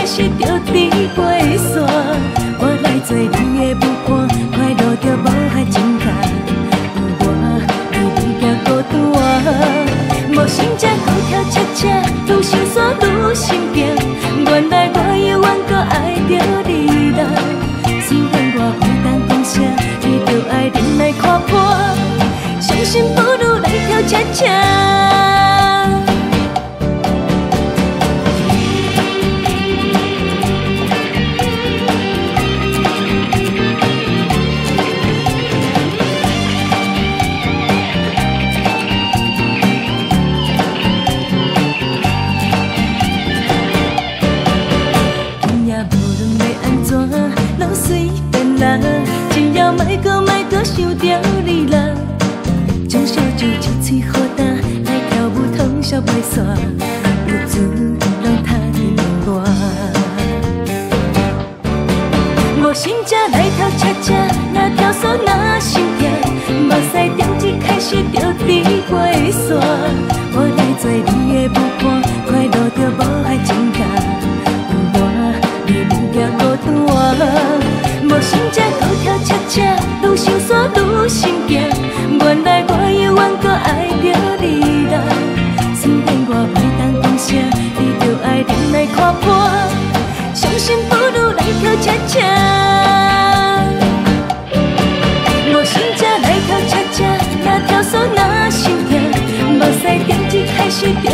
开始着伫爬山，我来做你的舞伴，快乐着无限情感。有我为你行孤单，无心才搁跳恰恰，愈想煞愈心惊。原来我犹原搁爱着你啦，虽然我不当讲啥，你着爱忍来看破，相信不如来跳恰恰。 只要莫搁想着你啦，将小酒一嘴好干，来跳舞通宵袂散，有船让他的恋爱。无心才来跳恰恰，若跳伞若心痛，目屎点一开始着伫爬山。我来做你的舞伴，快乐着无限情感。有我为你行孤单。 无心才搁跳恰恰，愈想煞愈心惊。原来我犹原搁爱着你啦，虽然我袂当讲啥，你着爱忍来看破，相信不如来跳恰恰。无心才来跳恰恰，若跳伞若心痛，目屎点一开始着